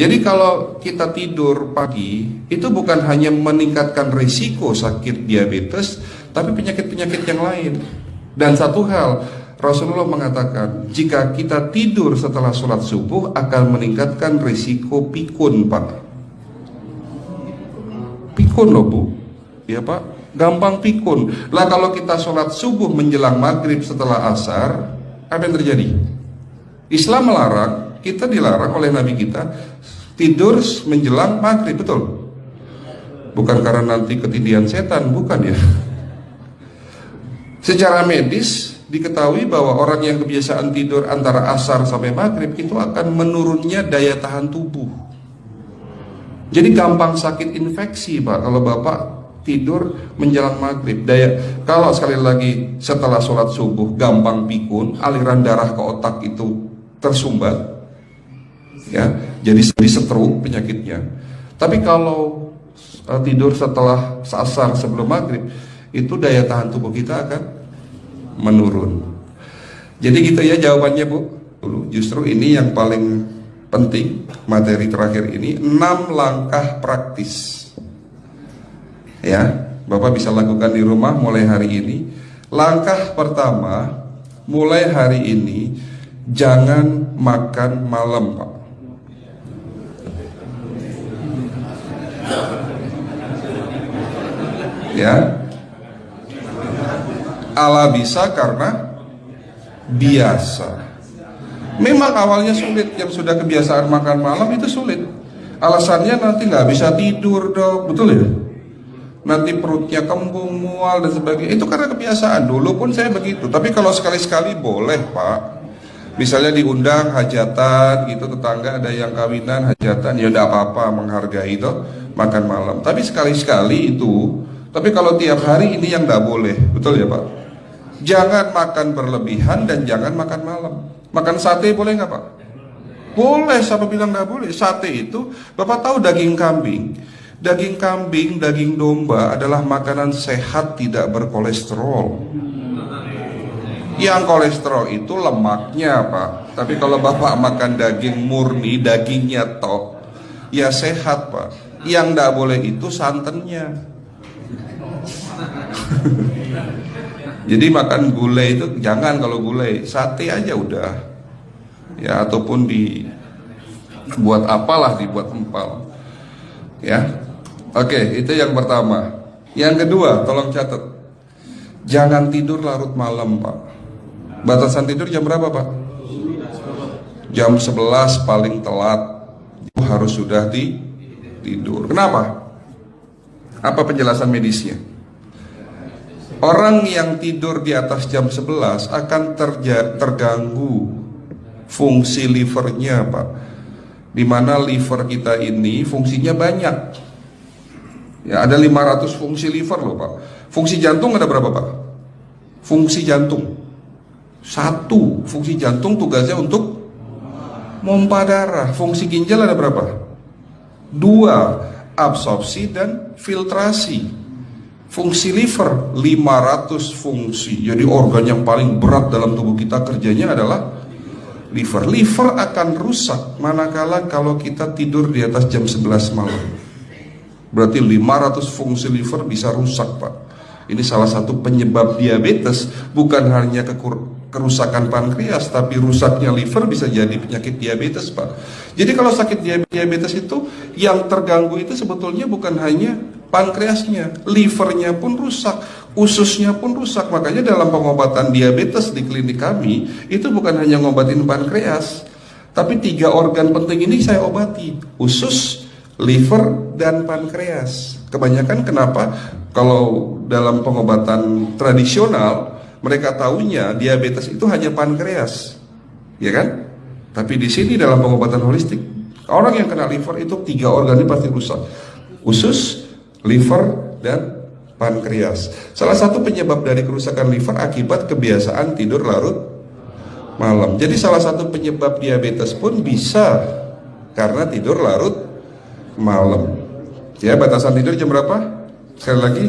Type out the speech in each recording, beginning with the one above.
Jadi kalau kita tidur pagi, itu bukan hanya meningkatkan risiko sakit diabetes, tapi penyakit-penyakit yang lain. Dan satu hal, Rasulullah mengatakan, jika kita tidur setelah sholat subuh akan meningkatkan risiko pikun, Pak. Pikun loh, Bu. Ya, Pak. Gampang pikun. Lah kalau kita sholat subuh menjelang maghrib setelah asar, apa yang terjadi? Islam melarang, kita dilarang oleh Nabi kita tidur menjelang maghrib, betul? Bukan karena nanti ketindihan setan, bukan ya. Secara medis diketahui bahwa orang yang kebiasaan tidur antara asar sampai maghrib itu akan menurunnya daya tahan tubuh. Jadi gampang sakit infeksi, Pak, kalau Bapak tidur menjelang maghrib. Kalau sekali lagi setelah sholat subuh gampang pikun, aliran darah ke otak itu tersumbat, ya, jadi stroke penyakitnya. Tapi kalau tidur setelah asar sebelum maghrib, itu daya tahan tubuh kita akan menurun. Jadi gitu ya jawabannya, Bu. Justru ini yang paling penting, materi terakhir ini 6 langkah praktis. Ya, Bapak bisa lakukan di rumah mulai hari ini. Langkah pertama, mulai hari ini jangan makan malam, Pak. Ya, ala bisa karena biasa. Memang awalnya sulit, yang sudah kebiasaan makan malam itu sulit. Alasannya nanti nggak bisa tidur, Dok, betul ya? Nanti perutnya kembung, mual dan sebagainya. Itu karena kebiasaan. Dulu pun saya begitu. Tapi kalau sekali-sekali boleh, Pak. Misalnya diundang hajatan gitu, tetangga ada yang kawinan hajatan, ya udah apa-apa, menghargai itu makan malam. Tapi sekali-sekali itu. Tapi kalau tiap hari ini yang nggak boleh, betul ya, Pak? Jangan makan berlebihan dan jangan makan malam. Makan sate boleh nggak, Pak? Boleh, siapa bilang nggak boleh? Sate itu, Bapak tahu daging kambing. Daging kambing, daging domba adalah makanan sehat, tidak berkolesterol. Yang kolesterol itu lemaknya, Pak. Tapi kalau Bapak makan daging murni, dagingnya tok, ya sehat, Pak. Yang nggak boleh itu santannya. Jadi makan gulai itu jangan, kalau gulai sate aja udah. Ya, ataupun dibuat apalah, dibuat empal. Ya. Oke, itu yang pertama. Yang kedua, tolong catat. Jangan tidur larut malam, Pak. Batasan tidur jam berapa, Pak? Jam 11 paling telat. Harus sudah tidur. Kenapa? Apa penjelasan medisnya? Orang yang tidur di atas jam 11 akan terganggu fungsi livernya, Pak. Dimana liver kita ini fungsinya banyak. Ya, ada 500 fungsi liver loh, Pak. Fungsi jantung ada berapa, Pak? Fungsi jantung 1. Fungsi jantung tugasnya untuk mompa darah. Fungsi ginjal ada berapa? 2. Absorpsi dan filtrasi. Fungsi liver 500 fungsi. Jadi organ yang paling berat dalam tubuh kita kerjanya adalah liver. Liver akan rusak manakala kalau kita tidur di atas jam 11 malam. Berarti 500 fungsi liver bisa rusak, Pak. Ini salah satu penyebab diabetes. Bukan hanya kerusakan pankreas, tapi rusaknya liver bisa jadi penyakit diabetes, Pak. Jadi kalau sakit diabetes itu, yang terganggu itu sebetulnya bukan hanya pankreasnya, livernya pun rusak, ususnya pun rusak. Makanya dalam pengobatan diabetes di klinik kami, itu bukan hanya ngobatin pankreas, tapi 3 organ penting ini saya obati: usus, liver, dan pankreas. Kebanyakan kenapa? Kalau dalam pengobatan tradisional, mereka tahunya diabetes itu hanya pankreas, ya kan? Tapi di sini dalam pengobatan holistik, orang yang kena liver itu 3 organ ini pasti rusak: usus, liver, dan pankreas. Salah satu penyebab dari kerusakan liver akibat kebiasaan tidur larut malam. Jadi salah satu penyebab diabetes pun bisa karena tidur larut malam. Ya, batasan tidur jam berapa? Sekali lagi,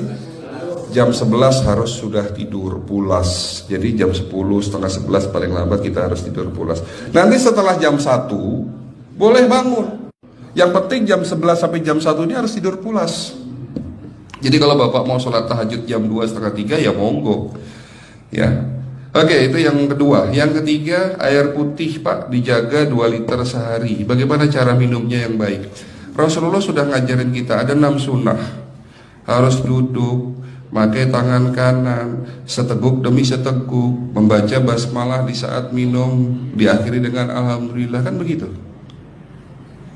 jam 11 harus sudah tidur pulas. Jadi jam 10, setengah 11 paling lambat kita harus tidur pulas. Nanti setelah jam 1 boleh bangun. Yang penting jam 11 sampai jam 1 ini harus tidur pulas. Jadi kalau Bapak mau sholat tahajud jam 2 setengah 3 ya monggo. Ya. Oke, itu yang kedua. Yang ketiga, air putih Pak dijaga 2 liter sehari. Bagaimana cara minumnya yang baik? Rasulullah sudah ngajarin kita ada 6 sunnah. Harus duduk, pakai tangan kanan, seteguk demi seteguk, membaca basmalah di saat minum, diakhiri dengan alhamdulillah, kan begitu.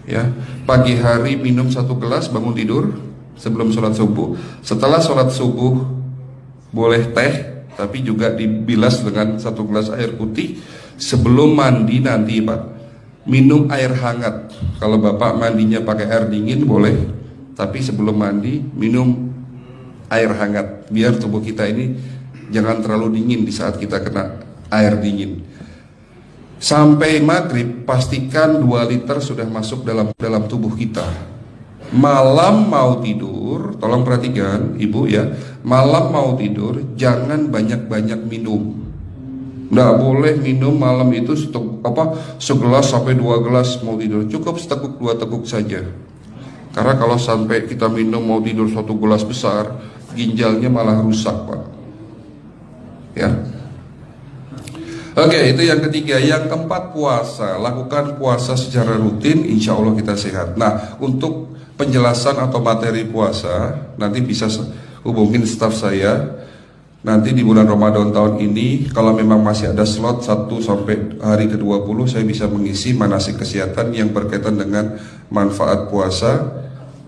Ya, pagi hari minum 1 gelas, bangun tidur sebelum sholat subuh. Setelah sholat subuh boleh teh, tapi juga dibilas dengan 1 gelas air putih. Sebelum mandi nanti Pak, minum air hangat. Kalau Bapak mandinya pakai air dingin boleh, tapi sebelum mandi minum air hangat, biar tubuh kita ini jangan terlalu dingin di saat kita kena air dingin. Sampai maghrib pastikan 2 liter sudah masuk dalam tubuh kita. Malam mau tidur, tolong perhatikan Ibu ya, malam mau tidur jangan banyak-banyak minum. Nggak boleh minum malam itu segelas sampai 2 gelas mau tidur. Cukup seteguk 2 teguk saja. Karena kalau sampai kita minum mau tidur 1 gelas besar, ginjalnya malah rusak Pak. Ya. Oke, itu yang ketiga. Yang keempat, puasa. Lakukan puasa secara rutin, insya Allah kita sehat. Nah, untuk penjelasan atau materi puasa nanti bisa hubungin staf saya. Nanti di bulan Ramadan tahun ini, kalau memang masih ada slot 1 sampai hari ke-20, saya bisa mengisi manasik kesehatan yang berkaitan dengan manfaat puasa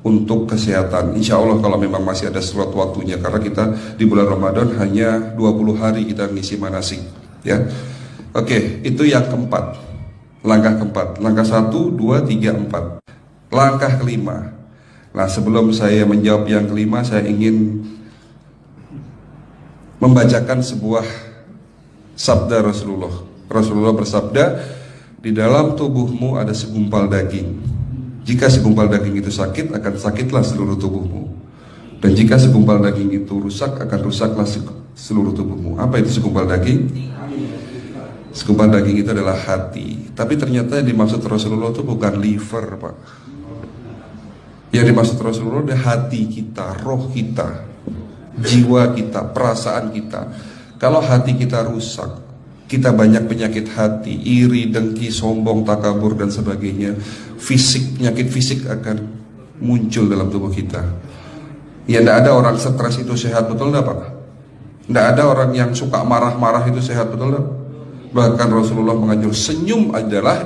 untuk kesehatan. Insya Allah kalau memang masih ada slot waktunya, karena kita di bulan Ramadan hanya 20 hari kita mengisi manasik. Ya, oke, itu yang keempat. Langkah keempat. Langkah 1, 2, 3, 4. Langkah kelima. Nah, sebelum saya menjawab yang kelima, saya ingin membacakan sebuah sabda Rasulullah. Rasulullah bersabda, di dalam tubuhmu ada segumpal daging. Jika segumpal daging itu sakit, akan sakitlah seluruh tubuhmu. Dan jika segumpal daging itu rusak, akan rusaklah seluruh tubuhmu. Apa itu segumpal daging? Segumpal daging itu adalah hati. Tapi ternyata yang dimaksud Rasulullah itu bukan liver Pak. Yang dimaksud Rasulullah adalah hati kita, roh kita, jiwa kita, perasaan kita. Kalau hati kita rusak, kita banyak penyakit hati, iri, dengki, sombong, takabur dan sebagainya. Penyakit fisik akan muncul dalam tubuh kita. Ya, tidak ada orang stres itu sehat, betul tidak Pak? Tidak ada orang yang suka marah-marah itu sehat, betul tidak? Bahkan Rasulullah mengajar senyum adalah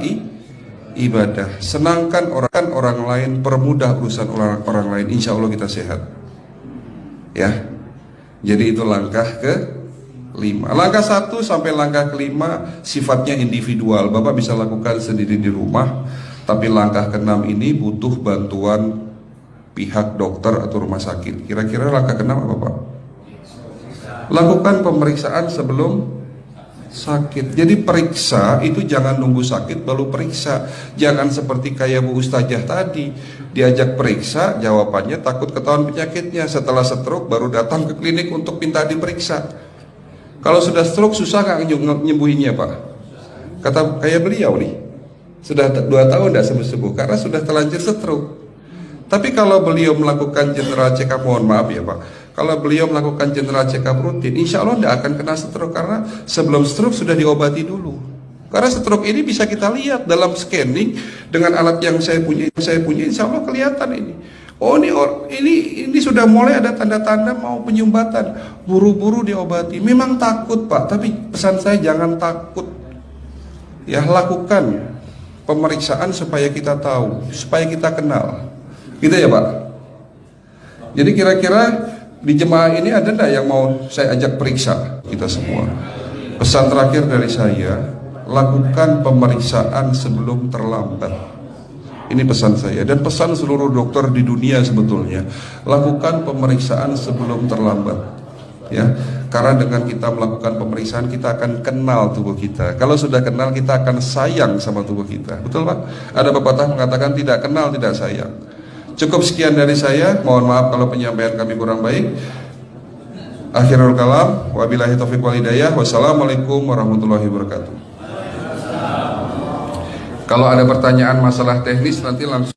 ibadah. Senangkan orang lain, permudah urusan orang lain, insya Allah kita sehat. Ya, jadi itu langkah ke-5. Langkah 1 sampai langkah ke-5 sifatnya individual, Bapak bisa lakukan sendiri di rumah. Tapi langkah ke-6 ini butuh bantuan pihak dokter atau rumah sakit. Kira-kira langkah ke-6 apa Pak? Lakukan pemeriksaan sebelum sakit. Jadi periksa itu jangan nunggu sakit baru periksa. Jangan seperti kayak Bu Ustazah tadi, diajak periksa, jawabannya takut ketahuan penyakitnya. Setelah stroke baru datang ke klinik untuk minta diperiksa. Kalau sudah stroke susah nggak nyembuhinnya Pak? Kata kayak beliau nih, sudah 2 tahun tidak sembuh-sembuh karena sudah terlanjur stroke. Tapi kalau beliau melakukan general check up, mohon maaf ya Pak, kalau beliau melakukan general check up rutin, insya Allah tidak akan kena stroke, karena sebelum stroke sudah diobati dulu. Karena stroke ini bisa kita lihat dalam scanning dengan alat yang saya punya, insya Allah kelihatan ini. Oh, ini sudah mulai ada tanda-tanda mau penyumbatan, buru-buru diobati. Memang takut Pak, tapi pesan saya jangan takut. Ya, lakukan pemeriksaan supaya kita tahu, supaya kita kenal. Gitu ya Pak. Jadi kira-kira di jemaah ini ada enggak yang mau saya ajak periksa kita semua? Pesan terakhir dari saya, lakukan pemeriksaan sebelum terlambat. Ini pesan saya dan pesan seluruh dokter di dunia sebetulnya. Lakukan pemeriksaan sebelum terlambat. Ya, karena dengan kita melakukan pemeriksaan kita akan kenal tubuh kita. Kalau sudah kenal kita akan sayang sama tubuh kita. Betul Pak? Ada pepatah mengatakan tidak kenal tidak sayang. Cukup sekian dari saya. Mohon maaf kalau penyampaian kami kurang baik. Akhirul kalam, wabillahi taufiq wal hidayah. Wassalamualaikum warahmatullahi wabarakatuh. Kalau ada pertanyaan masalah teknis nanti langsung